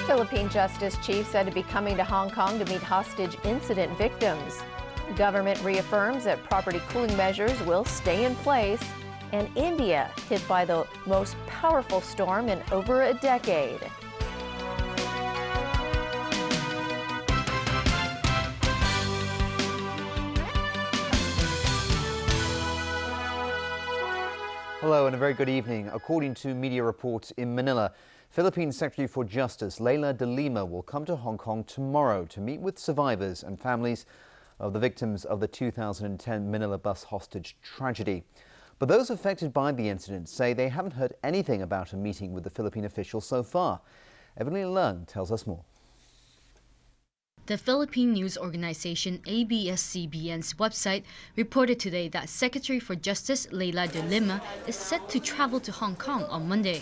Philippine Justice Chief said to be coming to Hong Kong to meet hostage incident victims. Government reaffirms that property cooling measures will stay in place. And India hit by the most powerful storm in over a decade. Hello and a very good evening. According to media reports in Manila, Philippine Secretary for Justice Leila de Lima will come to Hong Kong tomorrow to meet with survivors and families of the victims of the 2010 Manila bus hostage tragedy. But those affected by the incident say they haven't heard anything about a meeting with the Philippine officials so far. Evelyn Leung tells us more. The Philippine news organization ABS-CBN's website reported today that Secretary for Justice Leila de Lima is set to travel to Hong Kong on Monday.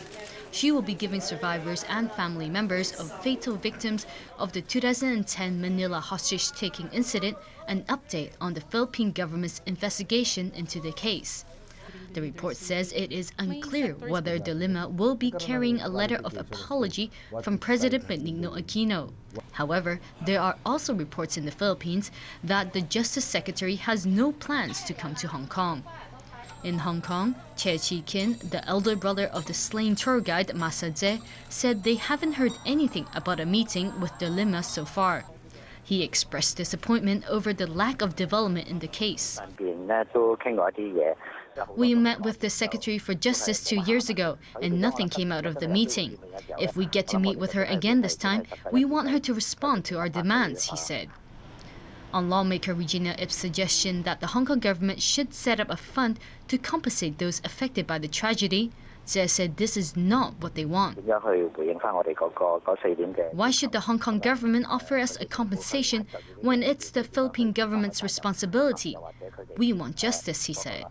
She will be giving survivors and family members of fatal victims of the 2010 Manila hostage-taking incident an update on the Philippine government's investigation into the case. The report says it is unclear whether de Lima will be carrying a letter of apology from President Benigno Aquino. However, there are also reports in the Philippines that the Justice Secretary has no plans to come to Hong Kong. In Hong Kong, Che Chi-kin, the elder brother of the slain tour guide Masa Tse, said they haven't heard anything about a meeting with de Lima so far. He expressed disappointment over the lack of development in the case. We met with the Secretary for Justice 2 years ago, and nothing came out of the meeting. If we get to meet with her again this time, we want her to respond to our demands, he said. On lawmaker Regina Ip's suggestion that the Hong Kong government should set up a fund to compensate those affected by the tragedy, Tse said this is not what they want. Why should the Hong Kong government offer us a compensation when it's the Philippine government's responsibility? We want justice, he said.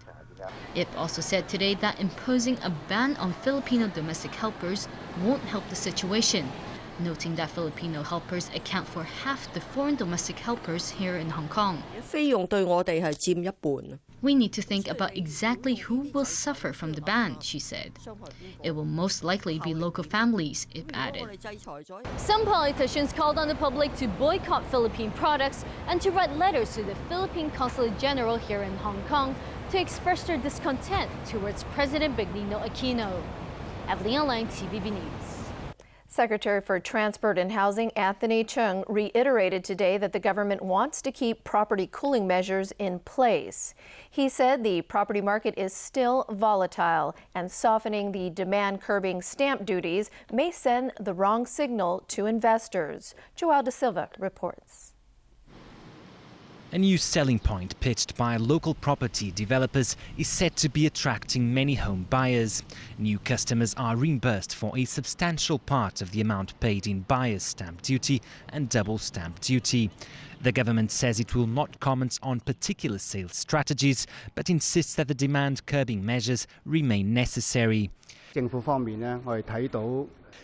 Ip also said today that imposing a ban on Filipino domestic helpers won't help the situation, noting that Filipino helpers account for half the foreign domestic helpers here in Hong Kong. We need to think about exactly who will suffer from the ban, she said. It will most likely be local families, Ip added. Some politicians called on the public to boycott Philippine products and to write letters to the Philippine Consulate General here in Hong Kong to express their discontent towards President Benigno Aquino. Evelyn Leung, TVB News. Secretary for Transport and Housing Anthony Cheung reiterated today that the government wants to keep property cooling measures in place. He said the property market is still volatile and softening the demand-curbing stamp duties may send the wrong signal to investors. Joao de Silva reports. A new selling point pitched by local property developers is said to be attracting many home buyers. New customers are reimbursed for a substantial part of the amount paid in buyer's stamp duty and double stamp duty. The government says it will not comment on particular sales strategies, but insists that the demand-curbing measures remain necessary.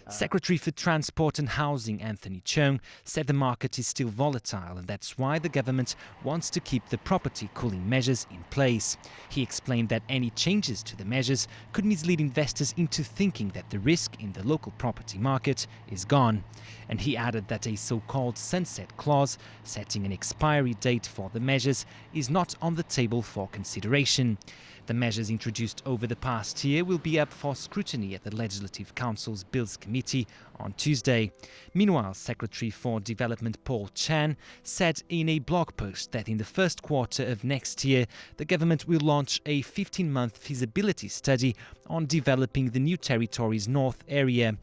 Secretary for Transport and Housing Anthony Cheung said the market is still volatile and that's why the government wants to keep the property cooling measures in place. He explained that any changes to the measures could mislead investors into thinking that the risk in the local property market is gone. And he added that a so-called sunset clause setting an expiry date for the measures is not on the table for consideration. The measures introduced over the past year will be up for scrutiny at the Legislative Council's Bills Committee on Tuesday. Meanwhile, Secretary for Development Paul Chan said in a blog post that in the first quarter of next year, the government will launch a 15-month feasibility study on developing the New Territories North area.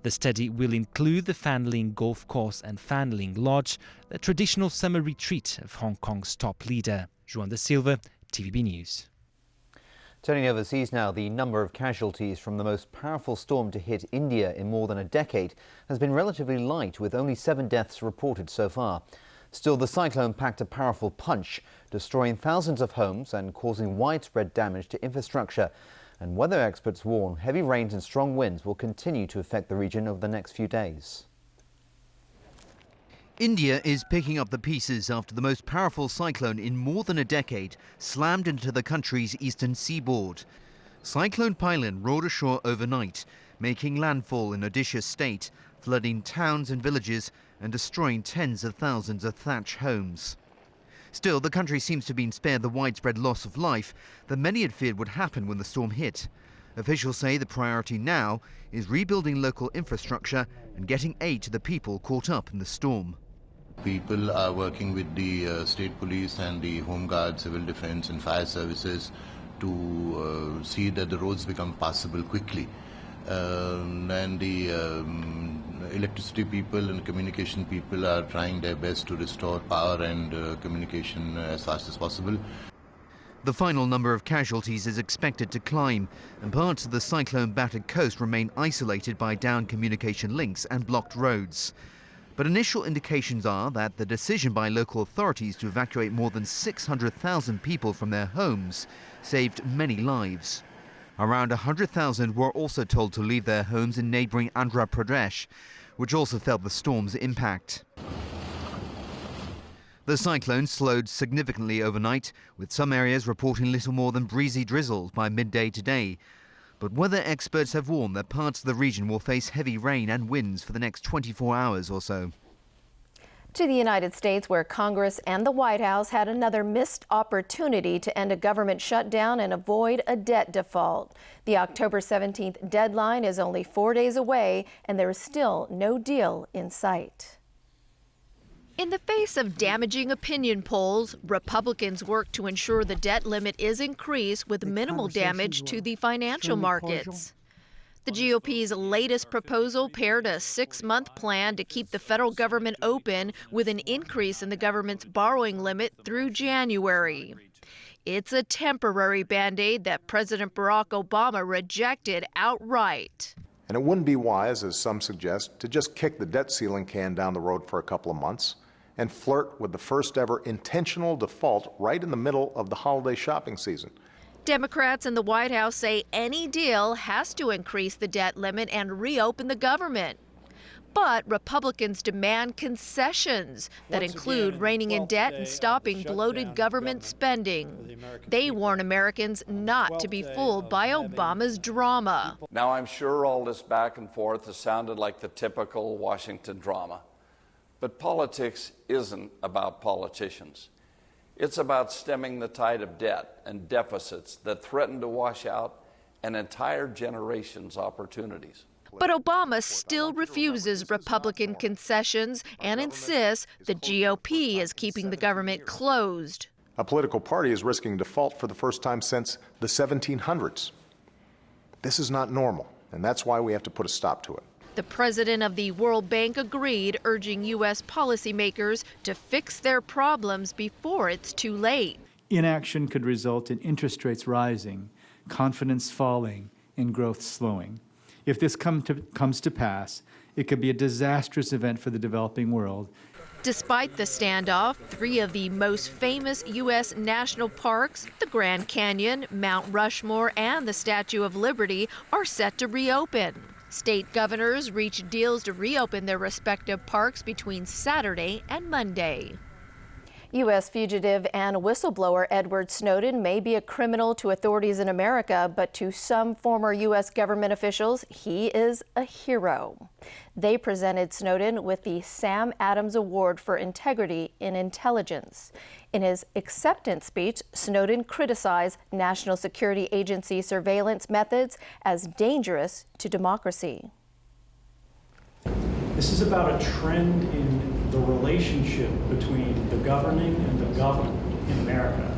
The study will include the Fan Ling Golf Course and Fan Ling Lodge, the traditional summer retreat of Hong Kong's top leader. João da Silva, TVB News. Turning overseas now, the number of casualties from the most powerful storm to hit India in more than a decade has been relatively light, with only 7 deaths reported so far. Still, the cyclone packed a powerful punch, destroying thousands of homes and causing widespread damage to infrastructure. And weather experts warn heavy rains and strong winds will continue to affect the region over the next few days. India is picking up the pieces after the most powerful cyclone in more than a decade slammed into the country's eastern seaboard. Cyclone Pylon roared ashore overnight, making landfall in Odisha state, flooding towns and villages and destroying tens of thousands of thatch homes. Still, the country seems to have been spared the widespread loss of life that many had feared would happen when the storm hit. Officials say the priority now is rebuilding local infrastructure and getting aid to the people caught up in the storm. People are working with the state police and the Home Guard, Civil Defense and Fire Services to see that the roads become passable quickly. And the electricity people and communication people are trying their best to restore power and communication as fast as possible. The final number of casualties is expected to climb, and parts of the cyclone-battered coast remain isolated by downed communication links and blocked roads. But initial indications are that the decision by local authorities to evacuate more than 600,000 people from their homes saved many lives. Around 100,000 were also told to leave their homes in neighbouring Andhra Pradesh, which also felt the storm's impact. The cyclone slowed significantly overnight, with some areas reporting little more than breezy drizzles by midday today. But weather experts have warned that parts of the region will face heavy rain and winds for the next 24 hours or so. To the United States, where Congress and the White House had another missed opportunity to end a government shutdown and avoid a debt default. The October 17th deadline is only 4 days away, and there is still no deal in sight. In the face of damaging opinion polls, Republicans work to ensure the debt limit is increased with minimal damage to the financial markets. The GOP's latest proposal paired a 6-month plan to keep the federal government open with an increase in the government's borrowing limit through January. It's a temporary Band-Aid that President Barack Obama rejected outright. And it wouldn't be wise, as some suggest, to just kick the debt ceiling can down the road for a couple of months and flirt with the first ever intentional default right in the middle of the holiday shopping season. Democrats in the White House say any deal has to increase the debt limit and reopen the government. But Republicans demand concessions that include reining in debt and stopping bloated government spending. They warn Americans not to be fooled by Obama's drama. Now, I'm sure all this back and forth has sounded like the typical Washington drama. But politics isn't about politicians. It's about stemming the tide of debt and deficits that threaten to wash out an entire generation's opportunities. But Obama still refuses Republican concessions and insists the GOP is keeping the government closed. A political party is risking default for the first time since the 1700s. This is not normal, and that's why we have to put a stop to it. The president of the World Bank agreed, urging U.S. policymakers to fix their problems before it's too late. Inaction could result in interest rates rising, confidence falling, and growth slowing. If this comes to pass, it could be a disastrous event for the developing world. Despite the standoff, 3 of the most famous U.S. national parks, the Grand Canyon, Mount Rushmore, and the Statue of Liberty, are set to reopen. State governors reached deals to reopen their respective parks between Saturday and Monday. U.S. fugitive and whistleblower Edward Snowden may be a criminal to authorities in America, but to some former U.S. government officials, he is a hero. They presented Snowden with the Sam Adams Award for Integrity in Intelligence. In his acceptance speech, Snowden criticized National Security Agency surveillance methods as dangerous to democracy. This is about a trend in the relationship between the governing and the governed in America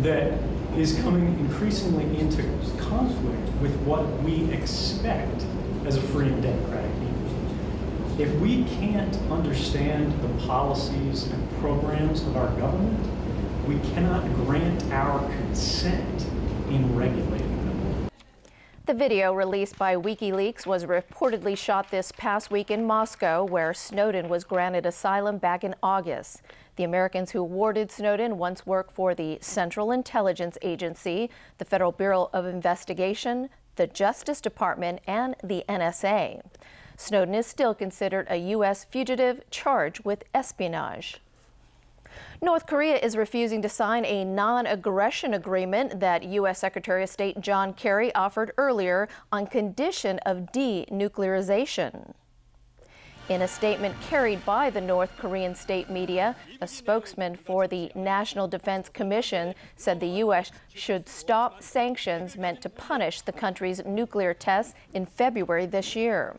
that is coming increasingly into conflict with what we expect as a free and democratic people. If we can't understand the policies and programs of our government, we cannot grant our consent in regulating them. The video released by WikiLeaks was reportedly shot this past week in Moscow, where Snowden was granted asylum back in August. The Americans who awarded Snowden once worked for the Central Intelligence Agency, the Federal Bureau of Investigation, the Justice Department, and the NSA. Snowden is still considered a U.S. fugitive charged with espionage. North Korea is refusing to sign a non-aggression agreement that U.S. Secretary of State John Kerry offered earlier on condition of denuclearization. In a statement carried by the North Korean state media, a spokesman for the National Defense Commission said the U.S. should stop sanctions meant to punish the country's nuclear tests in February this year.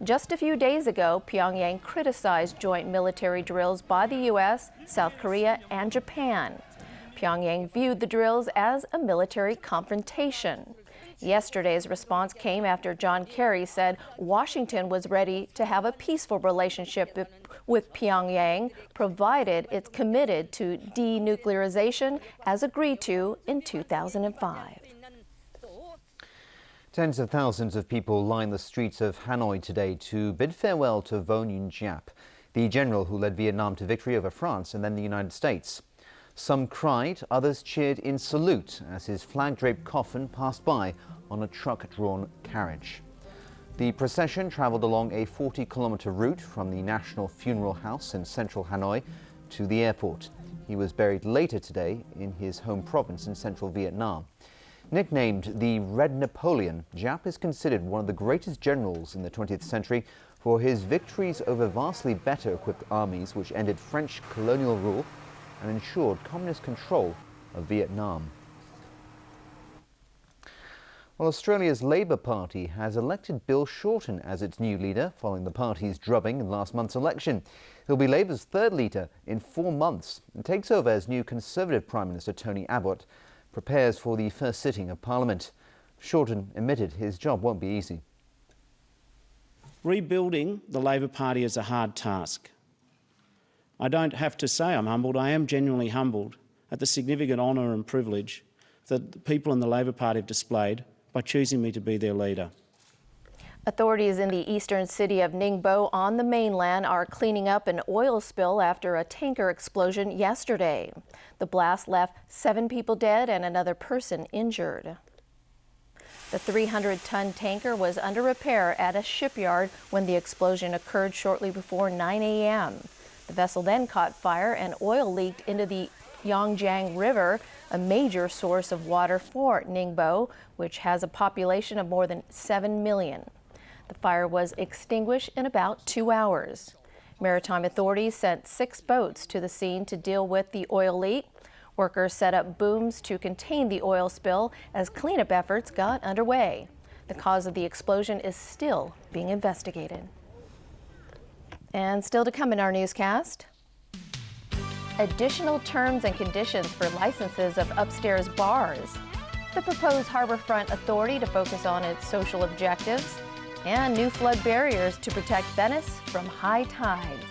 Just a few days ago, Pyongyang criticized joint military drills by the U.S., South Korea, and Japan. Pyongyang viewed the drills as a military confrontation. Yesterday's response came after John Kerry said Washington was ready to have a peaceful relationship with Pyongyang, provided it's committed to denuclearization as agreed to in 2005. Tens of thousands of people line the streets of Hanoi today to bid farewell to Vo Nguyen Giap, the general who led Vietnam to victory over France and then the United States. Some cried, others cheered in salute as his flag-draped coffin passed by on a truck-drawn carriage. The procession travelled along a 40-kilometre route from the National Funeral House in central Hanoi to the airport. He was buried later today in his home province in central Vietnam. Nicknamed the Red Napoleon, Giap is considered one of the greatest generals in the 20th century for his victories over vastly better equipped armies which ended French colonial rule and ensured communist control of Vietnam. Well, Australia's Labour Party has elected Bill Shorten as its new leader following the party's drubbing in last month's election. He'll be Labour's third leader in 4 months and takes over as new Conservative Prime Minister Tony Abbott prepares for the first sitting of Parliament. Shorten admitted his job won't be easy. Rebuilding the Labor Party is a hard task. I don't have to say I'm humbled. I am genuinely humbled at the significant honour and privilege that the people in the Labor Party have displayed by choosing me to be their leader. Authorities in the eastern city of Ningbo on the mainland are cleaning up an oil spill after a tanker explosion yesterday. The blast left 7 people dead and another person injured. The 300-ton tanker was under repair at a shipyard when the explosion occurred shortly before 9 a.m. The vessel then caught fire and oil leaked into the Yangjiang River, a major source of water for Ningbo, which has a population of more than 7 million. The fire was extinguished in about 2 hours. Maritime authorities sent 6 boats to the scene to deal with the oil leak. Workers set up booms to contain the oil spill as cleanup efforts got underway. The cause of the explosion is still being investigated. And still to come in our newscast, additional terms and conditions for licenses of upstairs bars, the proposed Harbourfront Authority to focus on its social objectives, and new flood barriers to protect Venice from high tides.